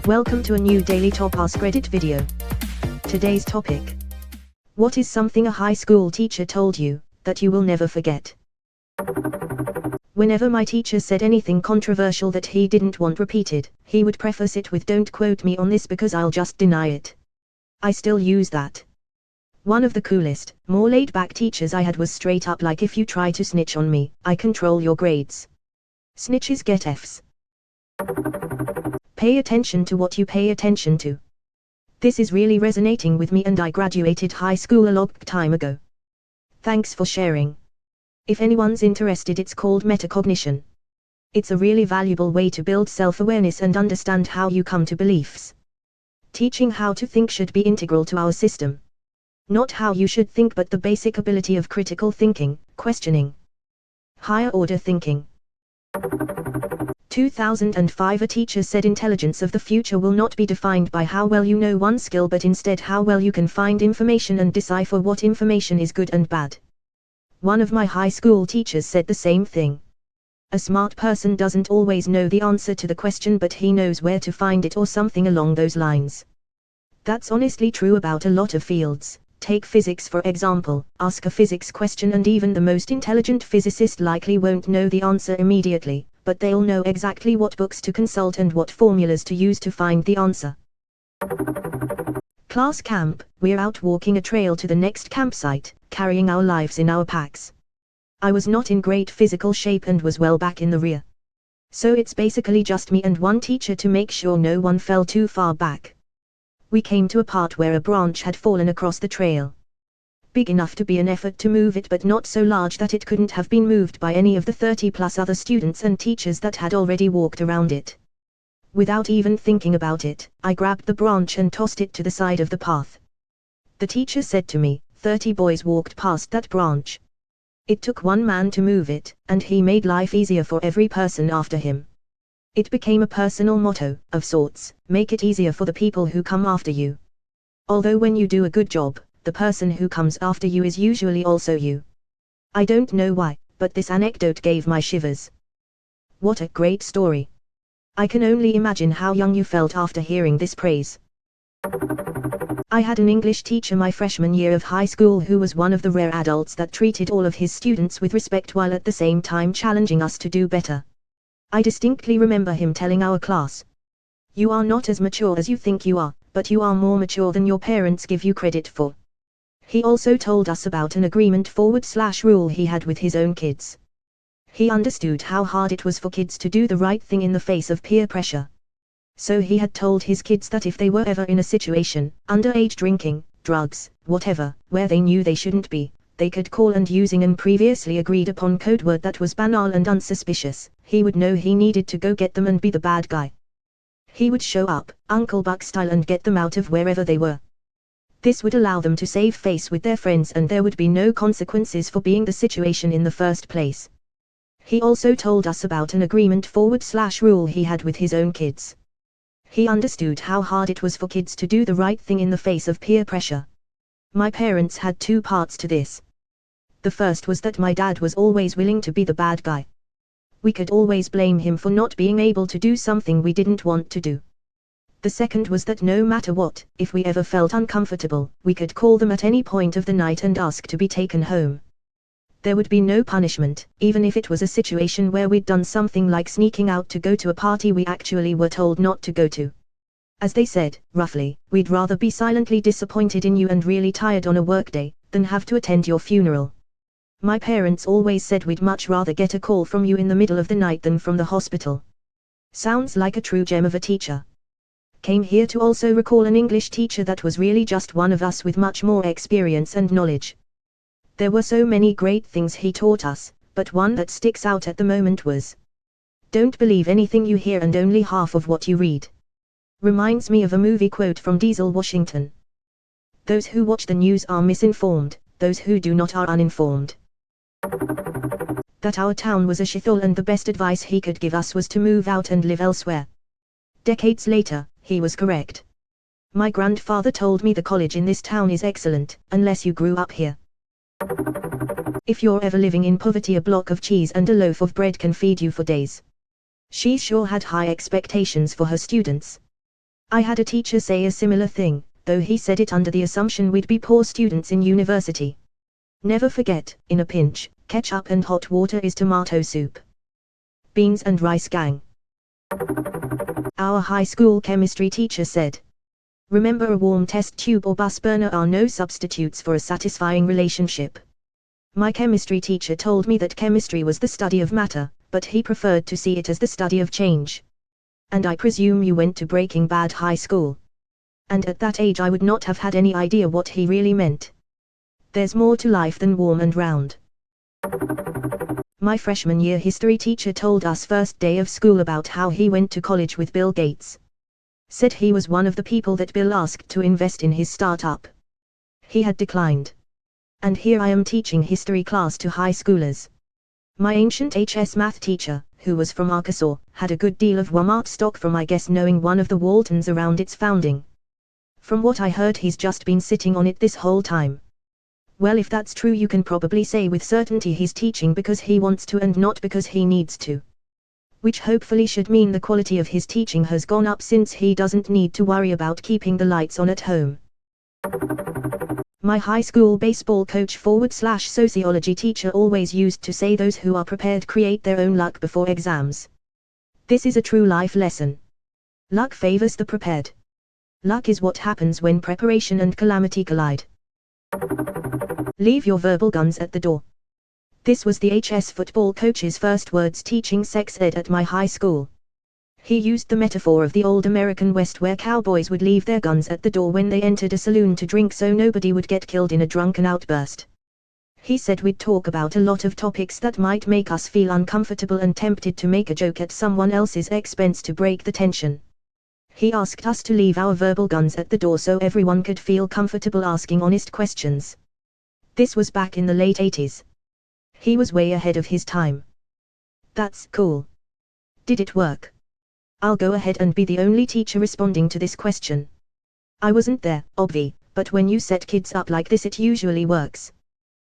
Welcome to a new daily top Askreddit video. Today's topic. What is something a high school teacher told you, that you will never forget? Whenever my teacher said anything controversial that he didn't want repeated, he would preface it with "Don't quote me on this because I'll just deny it." I still use that. One of the coolest, more laid-back teachers I had was straight up like, "If you try to snitch on me, I control your grades. Snitches get Fs. Pay attention to what you pay attention to." This is really resonating with me, and I graduated high school a long time ago. Thanks for sharing. If anyone's interested, it's called Metacognition. It's a really valuable way to build self-awareness and understand how you come to beliefs. Teaching how to think should be integral to our system. Not how you should think, but the basic ability of critical thinking, questioning, higher order thinking. 2005 A teacher said intelligence of the future will not be defined by how well you know one skill, but instead how well you can find information and decipher what information is good and bad. One of my high school teachers said the same thing. A smart person doesn't always know the answer to the question, but he knows where to find it, or something along those lines. That's honestly true about a lot of fields. Take physics for example. Ask a physics question and even the most intelligent physicist likely won't know the answer immediately, but they'll know exactly what books to consult and what formulas to use to find the answer. Class camp. We're out walking a trail to the next campsite, carrying our lives in our packs. I was not in great physical shape and was well back in the rear. So it's basically just me and one teacher to make sure no one fell too far back. We came to a part where a branch had fallen across the trail. Big enough to be an effort to move it, but not so large that it couldn't have been moved by any of the 30+ other students and teachers that had already walked around it. Without even thinking about it, I grabbed the branch and tossed it to the side of the path. The teacher said to me, 30 boys walked past that branch. It took one man to move it, and he made life easier for every person after him. It became a personal motto, of sorts: make it easier for the people who come after you. Although when you do a good job, the person who comes after you is usually also you. I don't know why, but this anecdote gave my shivers. What a great story. I can only imagine how young you felt after hearing this praise. I had an English teacher my freshman year of high school who was one of the rare adults that treated all of his students with respect while at the same time challenging us to do better. I distinctly remember him telling our class, "You are not as mature as you think you are, but you are more mature than your parents give you credit for." He also told us about an agreement/rule he had with his own kids. He understood how hard it was for kids to do the right thing in the face of peer pressure. So he had told his kids that if they were ever in a situation, underage drinking, drugs, whatever, where they knew they shouldn't be, they could call, and using an previously agreed upon code word that was banal and unsuspicious, he would know he needed to go get them and be the bad guy. He would show up, Uncle Buck style, and get them out of wherever they were. This would allow them to save face with their friends, and there would be no consequences for being the situation in the first place. He also told us about an agreement/rule he had with his own kids. He understood how hard it was for kids to do the right thing in the face of peer pressure. My parents had two parts to this. The first was that my dad was always willing to be the bad guy. We could always blame him for not being able to do something we didn't want to do. The second was that no matter what, if we ever felt uncomfortable, we could call them at any point of the night and ask to be taken home. There would be no punishment, even if it was a situation where we'd done something like sneaking out to go to a party we actually were told not to go to. As they said, roughly, we'd rather be silently disappointed in you and really tired on a workday, than have to attend your funeral. My parents always said we'd much rather get a call from you in the middle of the night than from the hospital. Sounds like a true gem of a teacher. Came here to also recall an English teacher that was really just one of us with much more experience and knowledge. There were so many great things he taught us, but one that sticks out at the moment was, "Don't believe anything you hear and only half of what you read." Reminds me of a movie quote from Denzel Washington. "Those who watch the news are misinformed, those who do not are uninformed." That our town was a shithole and the best advice he could give us was to move out and live elsewhere. Decades later, he was correct. My grandfather told me the college in this town is excellent, unless you grew up here. If you're ever living in poverty, a block of cheese and a loaf of bread can feed you for days. She sure had high expectations for her students. I had a teacher say a similar thing, though he said it under the assumption we'd be poor students in university. Never forget, in a pinch, ketchup and hot water is tomato soup. Beans and rice gang. Our high school chemistry teacher said, remember, a warm test tube or bus burner are no substitutes for a satisfying relationship. My chemistry teacher told me that chemistry was the study of matter, but he preferred to see it as the study of change. And I presume you went to Breaking Bad high school. And at that age I would not have had any idea what he really meant. There's more to life than warm and round. My freshman year history teacher told us first day of school about how he went to college with Bill Gates. Said he was one of the people that Bill asked to invest in his startup. He had declined. And here I am teaching history class to high schoolers. My ancient HS math teacher, who was from Arkansas, had a good deal of Walmart stock from, I guess, knowing one of the Waltons around its founding. From what I heard, he's just been sitting on it this whole time. Well, if that's true, you can probably say with certainty he's teaching because he wants to and not because he needs to. Which hopefully should mean the quality of his teaching has gone up, since he doesn't need to worry about keeping the lights on at home. My high school baseball coach / sociology teacher always used to say those who are prepared create their own luck before exams. This is a true life lesson. Luck favors the prepared. Luck is what happens when preparation and calamity collide. Leave your verbal guns at the door. This was the HS football coach's first words teaching sex ed at my high school. He used the metaphor of the old American West, where cowboys would leave their guns at the door when they entered a saloon to drink so nobody would get killed in a drunken outburst. He said we'd talk about a lot of topics that might make us feel uncomfortable and tempted to make a joke at someone else's expense to break the tension. He asked us to leave our verbal guns at the door so everyone could feel comfortable asking honest questions. This was back in the late 80s. He was way ahead of his time. That's cool. Did it work? I'll go ahead and be the only teacher responding to this question. I wasn't there, obvi, but when you set kids up like this it usually works.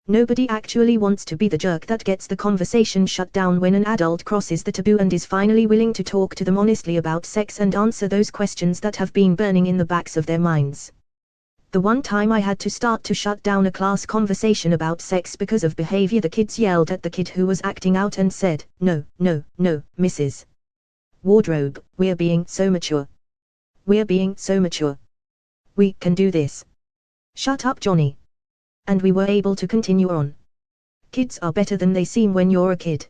Nobody actually wants to be the jerk that gets the conversation shut down when an adult crosses the taboo and is finally willing to talk to them honestly about sex and answer those questions that have been burning in the backs of their minds. The one time I had to start to shut down a class conversation about sex because of behavior, the kids yelled at the kid who was acting out and said, "No, no, no, Mrs. Wardrobe, we're being so mature. We're being so mature. We can do this. Shut up, Johnny." And we were able to continue on. Kids are better than they seem when you're a kid.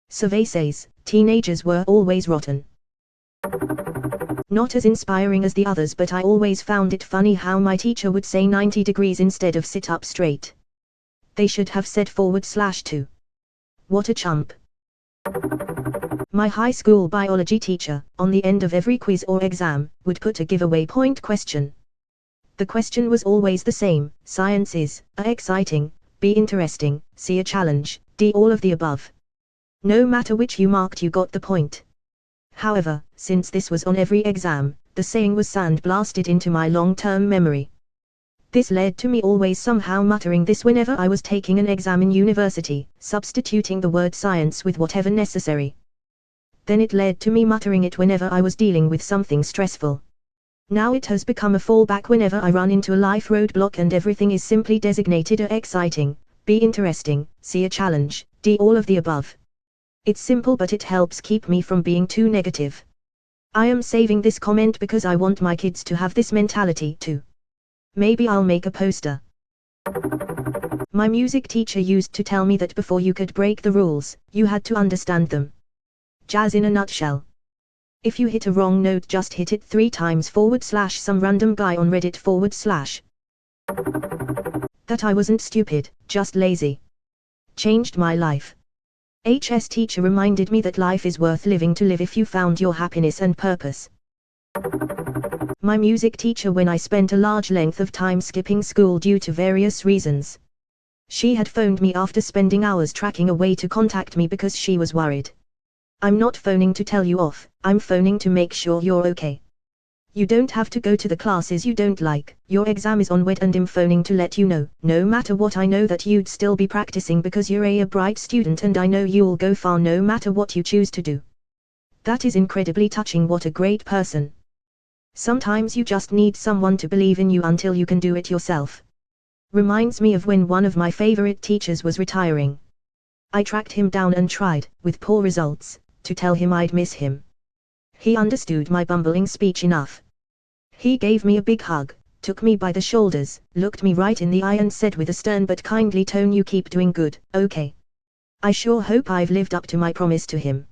Survey says, teenagers were always rotten. Not as inspiring as the others, but I always found it funny how my teacher would say 90 degrees instead of sit up straight. They should have said /2. What a chump. My high school biology teacher, on the end of every quiz or exam, would put a giveaway point question. The question was always the same: science is A, exciting, B, interesting, C, a challenge, D, all of the above. No matter which you marked, you got the point. However, since this was on every exam, the saying was sandblasted into my long-term memory. This led to me always somehow muttering this whenever I was taking an exam in university, substituting the word science with whatever necessary. Then it led to me muttering it whenever I was dealing with something stressful. Now it has become a fallback whenever I run into a life roadblock and everything is simply designated A, exciting, B, interesting, C, a challenge, D, all of the above. It's simple, but it helps keep me from being too negative. I am saving this comment because I want my kids to have this mentality too. Maybe I'll make a poster. My music teacher used to tell me that before you could break the rules, you had to understand them. Jazz in a nutshell. If you hit a wrong note, just hit it 3 times / some random guy on Reddit / That I wasn't stupid, just lazy. Changed my life. HS teacher reminded me that life is worth living to live if you found your happiness and purpose. My music teacher, when I spent a large length of time skipping school due to various reasons. She had phoned me after spending hours tracking a way to contact me because she was worried. I'm not phoning to tell you off, I'm phoning to make sure you're okay. You don't have to go to the classes you don't like, your exam is on wed, and I'm phoning to let you know, no matter what, I know that you'd still be practicing because you're a bright student, and I know you'll go far no matter what you choose to do. That is incredibly touching. What a great person. Sometimes you just need someone to believe in you until you can do it yourself. Reminds me of when one of my favorite teachers was retiring. I tracked him down and tried, with poor results, to tell him I'd miss him. He understood my bumbling speech enough. He gave me a big hug, took me by the shoulders, looked me right in the eye and said with a stern but kindly tone, "You keep doing good, okay? I sure hope I've lived up to my promise to him."